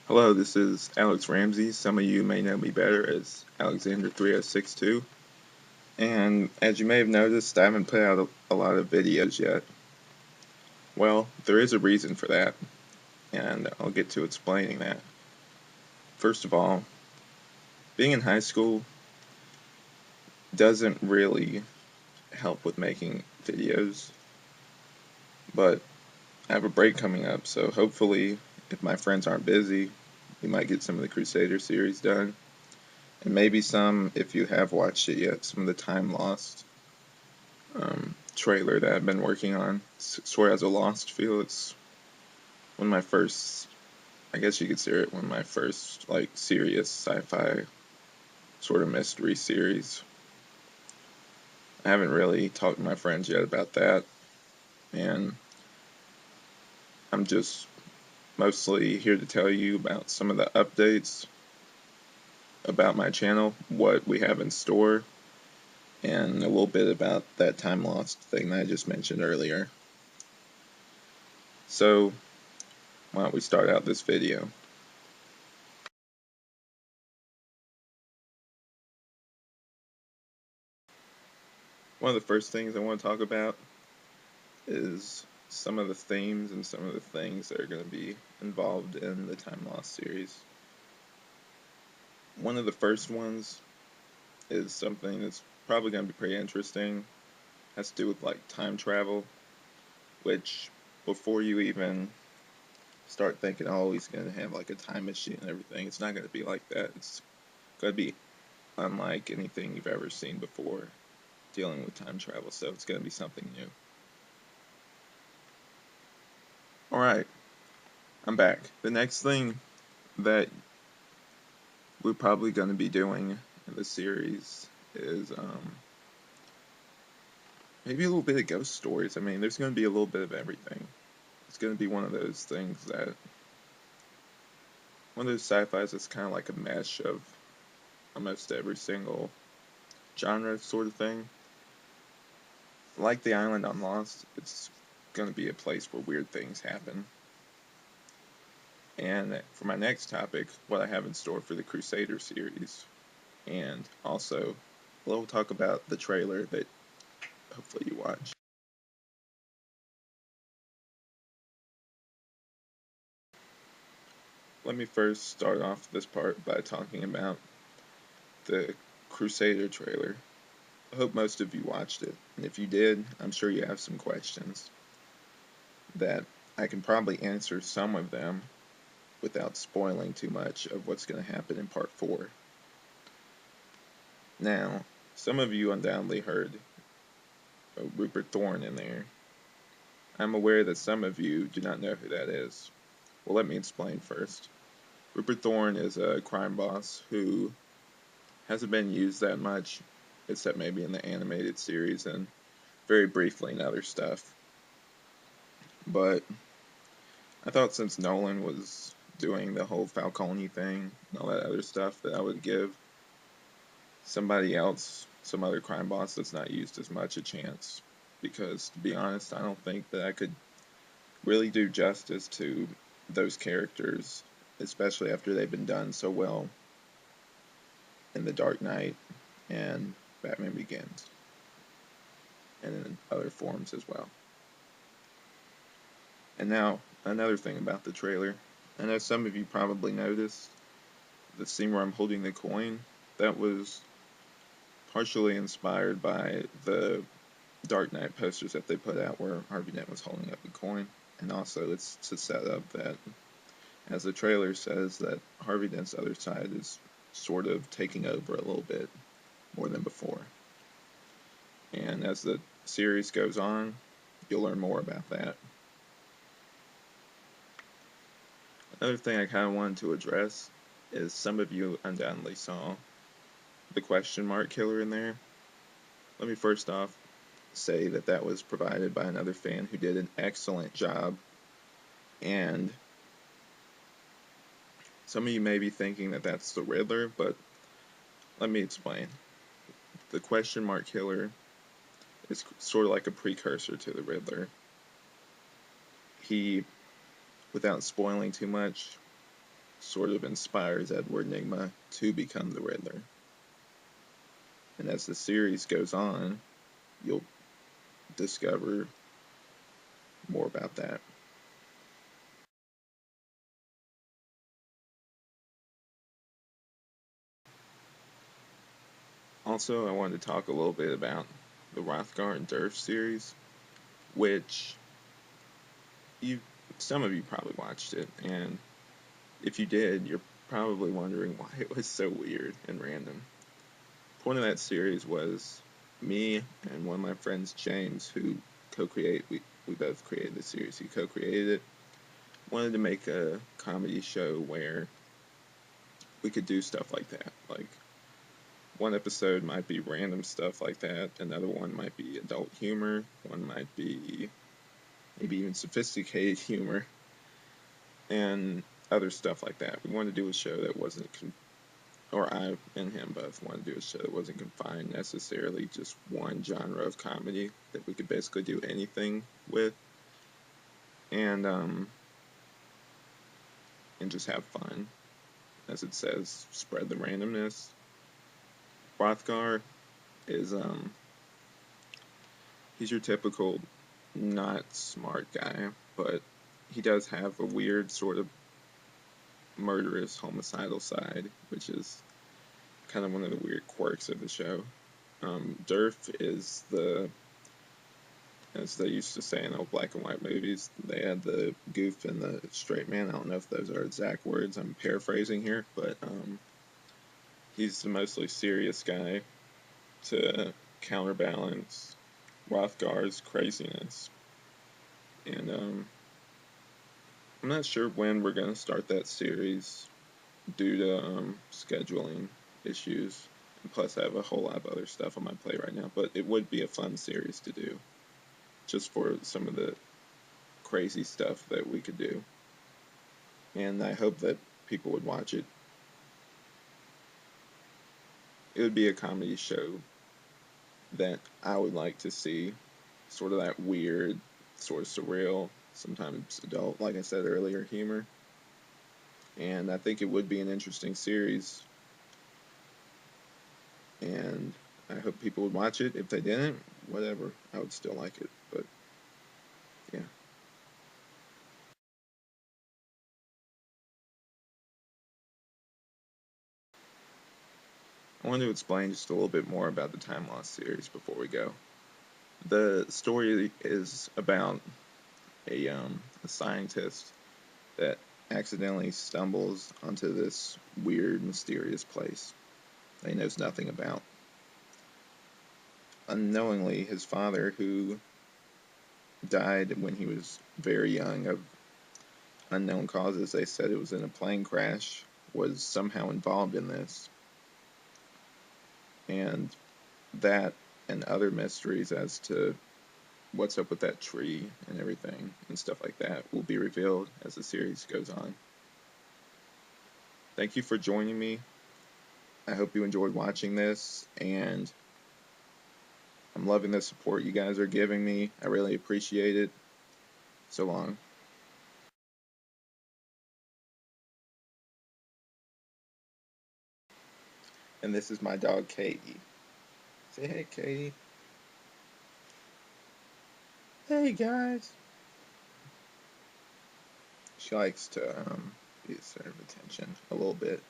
Hello, this is Alex Ramsey. Some of you may know me better as Alexander3062. And as you may have noticed, I haven't put out a lot of videos yet. Well, there is a reason for that, and I'll get to explaining that. First of all, being in high school doesn't really help with making videos, but I have a break coming up, so hopefully, if my friends aren't busy, we might get some of the Crusader series done. And maybe some, if you have watched it yet, some of the Time Lost trailer that I've been working on. Sort of has a Lost feel. It's one of my first, I guess you could consider it one of my first, like, serious sci-fi sort of mystery series. I haven't really talked to my friends yet about that, and I'm just mostly here to tell you about some of the updates about my channel, what we have in store, and a little bit about that time lost thing that I just mentioned earlier. So, why don't we start out this video? One of the first things I want to talk about is some of the themes and some of the things that are going to be involved in the Time Lost series. One of the first ones is something that's probably going to be pretty interesting. It has to do with like time travel, which before you even start thinking, oh, he's going to have like a time machine and everything, it's not going to be like that. It's going to be unlike anything you've ever seen before dealing with time travel, so it's going to be something new. Alright, I'm back. The next thing that we're probably going to be doing in the series is maybe a little bit of ghost stories. I mean, there's going to be a little bit of everything. It's going to be one of those things that, one of those sci-fis that's kind of like a mesh of almost every single genre sort of thing. Like the island on Lost, it's going to be a place where weird things happen. And for my next topic, what I have in store for the Crusader series, and also we'll talk about the trailer that hopefully you watch. Let me first start off this part by talking about the Crusader trailer. I hope most of you watched it, and if you did, I'm sure you have some questions that I can probably answer some of them without spoiling too much of what's going to happen in part 4. Now, some of you undoubtedly heard Rupert Thorne in there. I'm aware that some of you do not know who that is. Well, let me explain first. Rupert Thorne is a crime boss who hasn't been used that much, except maybe in the animated series and very briefly in other stuff. But I thought since Nolan was doing the whole Falcone thing and all that other stuff, that I would give somebody else, some other crime boss that's not used as much, a chance. Because, to be honest, I don't think that I could really do justice to those characters, especially after they've been done so well in The Dark Knight and Batman Begins, and in other forms as well. And now, another thing about the trailer. I know some of you probably noticed the scene where I'm holding the coin. That was partially inspired by the Dark Knight posters that they put out where Harvey Dent was holding up the coin. And also it's to set up that, as the trailer says, that Harvey Dent's other side is sort of taking over a little bit more than before. And as the series goes on, you'll learn more about that. Another thing I kind of wanted to address is some of you undoubtedly saw the question mark killer in there. Let me first off say that that was provided by another fan who did an excellent job, and some of you may be thinking that that's the Riddler, but let me explain. The question mark killer is sort of like a precursor to the Riddler. He, without spoiling too much, sort of inspires Edward Nygma to become the Riddler. And as the series goes on, you'll discover more about that. Also, I wanted to talk a little bit about the Rothgar and Durf series, which you some of you probably watched it, and if you did, you're probably wondering why it was so weird and random. The point of that series was me and one of my friends, James, who we both created the series. He co-created it. Wanted to make a comedy show where we could do stuff like that. Like one episode might be random stuff like that. Another one might be adult humor. One might be maybe even sophisticated humor, and other stuff like that. We wanted to do a show that wasn't, or I and him both wanted to do a show that wasn't confined necessarily just one genre of comedy, that we could basically do anything with, and and just have fun. As it says, spread the randomness. Rothgar is he's your typical not smart guy, but he does have a weird sort of murderous homicidal side, which is kind of one of the weird quirks of the show. Durf is as they used to say in old black and white movies, they had the goof and the straight man. I don't know if those are exact words. I'm paraphrasing here, but he's the mostly serious guy to counterbalance Rothgar's craziness. And I'm not sure when we're going to start that series due to scheduling issues. And plus, I have a whole lot of other stuff on my plate right now, but it would be a fun series to do just for some of the crazy stuff that we could do. And I hope that people would watch it. It would be a comedy show that I would like to see. Sort of that weird, sort of surreal, sometimes adult, like I said earlier, humor. And I think it would be an interesting series. And I hope people would watch it. If they didn't, whatever. I would still like it. But yeah. I want to explain just a little bit more about the Time Lost series before we go. The story is about a scientist that accidentally stumbles onto this weird, mysterious place that he knows nothing about. Unknowingly, his father, who died when he was very young of unknown causes, they said it was in a plane crash, was somehow involved in this. And that and other mysteries as to what's up with that tree and everything and stuff like that will be revealed as the series goes on. Thank you for joining me. I hope you enjoyed watching this, and I'm loving the support you guys are giving me. I really appreciate it. So long. And this is my dog, Katie. Say hey, Katie. Hey, guys. She likes to be the center of attention a little bit.